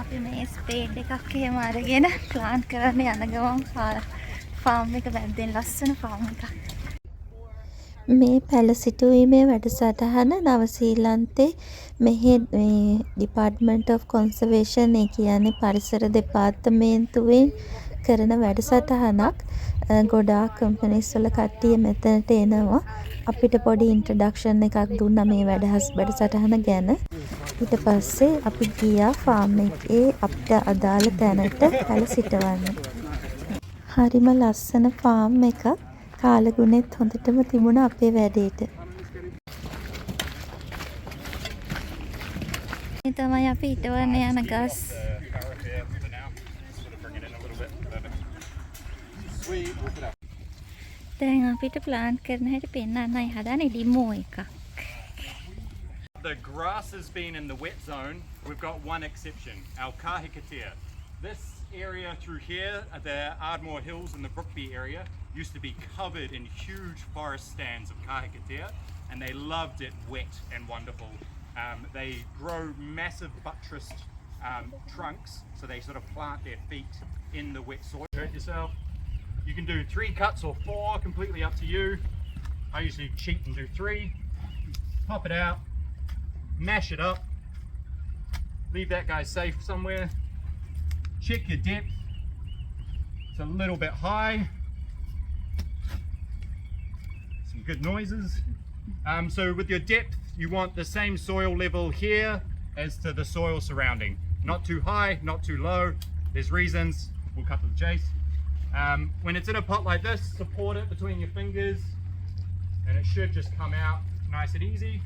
අපි මේ ස්පේඩ් එකක් එහෙම අරගෙන ප්ලාන්ට් කරන්න යන ගමන් ෆාම් එක වැද්දෙන් ලස්සන ෆාම් එකක්. මේ පැල සිටුවීමේ වැඩසටහන නවසීලන්තේ මෙහි ඩිපාර්ට්මන්ට් ඔෆ් කොන්සර්වේෂන් ඒ කියන්නේ පරිසර දෙපාර්තමේන්තුවෙන් කරන වැඩසටහනක්. ගොඩාක් කම්පනීස් වල කට්ටිය මෙතනට එනවා. අපිට පොඩි ඉන්ට්‍රොඩක්ෂන් එකක් දුන්නා මේ වැඩසටහන ගැන. ඊට පස්සේ අපි ගියා ෆාම් එකේ අපිට අදාළ තැනට පැල සිටවන්න. හරිම ලස්සන ෆාම් එකක්. කාලගුණෙත් හොඳටම තිබුණා අපේ වැඩේට. මේ තමයි අපි හිටවන්න යන ගස්. දැන් අපිට ප්ලාන්ට් කරන හැටි පෙන්වන්නයි හදන්නේ ඩිමෝ එකක්. The grass has been in the wet zone. We've got one exception, our kahikatea. This area through here, the Ardmore Hills and the Brookby area, used to be covered in huge forest stands of kahikatea, and they loved it wet and wonderful. They grow massive buttressed trunks, so they sort of plant their feet in the wet soil. Hurt yourself. You can do 3 cuts or 4, completely up to you. I usually cheat and do 3. Pop it out, mash it up, leave that guy safe somewhere. Check your depth. It's a little bit high. Some good noises. So with your depth, you want the same soil level here as to the soil surrounding. Not too high, not too low. There's reasons. We'll cut to the chase. When it's in a pot like this, support it between your fingers and it should just come out nice and easy.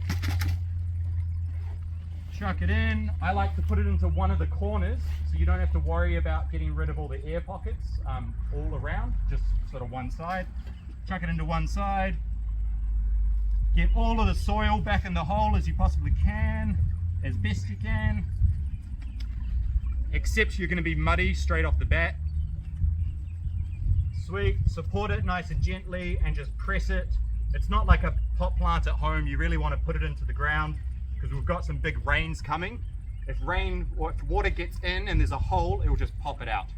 Chuck it in. I like to put it into one of the corners so you don't have to worry about getting rid of all the air pockets all around, just sort of one side. Chuck it into one side. Get all of the soil back in the hole as you possibly can, as best you can. Except you're going to be muddy straight off the bat. Sweet. Support it nice and gently and just press it. It's not like a pot plant at home. You really want to put it into the ground because we've got some big rains coming. If rain or if water gets in and there's a hole, it will just pop it out.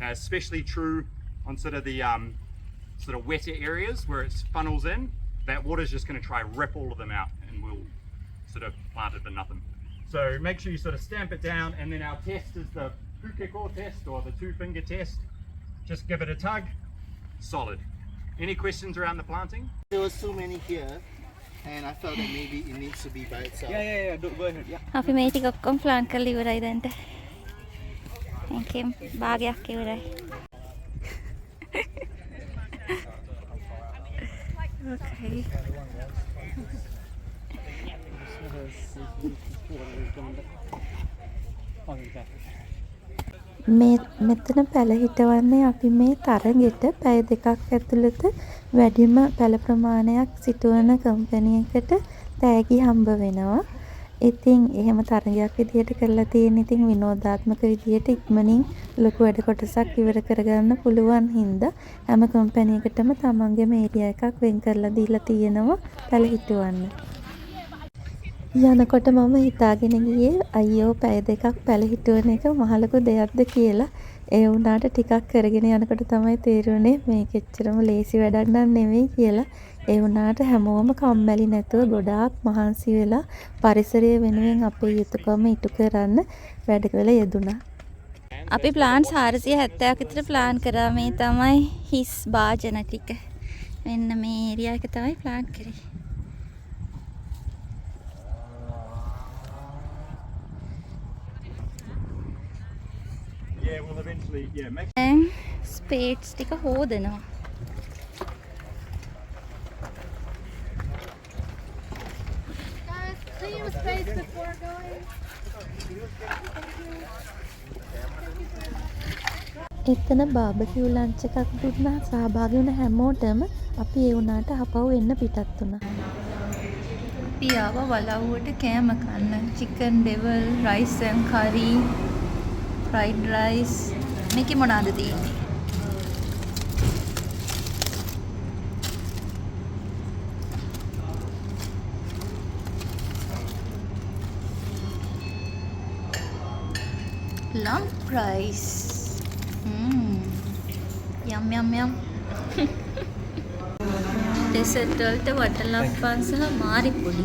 Especially true on sort of the sort of wetter areas where it funnels in. That water is just going to try rip all of them out and we'll sort of plant it for nothing. So make sure you sort of stamp it down, and then our test is the pukeko test or the 2-finger test. Just give it a tug. Solid. Any questions around the planting? There was so many here, and I felt that maybe it needs to be by itself. Yeah. Go ahead. Yeah. අපි මේ ටික ඔක්කොම plant කරලා ඉවරයි දැන්ට. ඒකෙන් භාගයක් ඉවරයි. Okay. මෙතන පැල හිටවන්නේ අපි මේ තරගෙට පැය 2ක් ඇතුළත වැඩිම පැල ප්‍රමාණයක් සිටවන කම්පැනි එකට තෑගි හම්බ වෙනවා. ඉතින් එහෙම තරගයක් විදියට කරලා තියෙන ඉතින් විනෝදාත්මක විදියට ඉක්මනින් ලොකු වැඩ කොටසක් ඉවර කරගන්න පුළුවන් හින්දා හැම කම්පැනි එකටම තමන්ගේම ඒරියා එකක් වෙන් කරලා දීලා තියෙනවා පැල හිටවන්න. යනකොට මම හිතාගෙන ගියේ අයියෝ පැය 2ක් පැල හිටවන එක මහ ලොකු දෙයක්ද කියලා. ඒ වුණාට ටිකක් කරගෙන යනකොට තමයි තේරුනේ මේක එච්චරම ලේසි වැඩක් නන් නෙවෙයි කියලා. ඒ වුණාට හැමෝම කම්මැලි නැතුව ගොඩාක් මහන්සි වෙලා පරිසරය වෙනුවෙන් අපේ යුතුයකම ඉටු කරන්න වැඩවල යෙදුණා. අපි ප්ලාන්ට්ස් 470ක් විතර ප්ලාන් කරා. මේ තමයි හිස් භාජන ටික. මෙන්න මේ ඒරියා එක තමයි ප්ලාන් කරේ. Yeah, well eventually, make දැන් ස්පේඩ්ස් ටික හොදනවා. Guys, clean your space before going. එතන බාබකියු ලන්ච් එකක් දුන්නා. සහභාගී වුණ හැමෝටම අපි ඒ වුණාට අපව එන්න පිටත් වුණා. අපි ආව වලව්වට කෑම කන්න. Chicken devil, rice and curry, fried rice. මේකේ මොනවද තියෙන්නේ? Lump rice. Yum yum yum. Dessert වලට වටලප්පන් සහ මාරි පොඩි.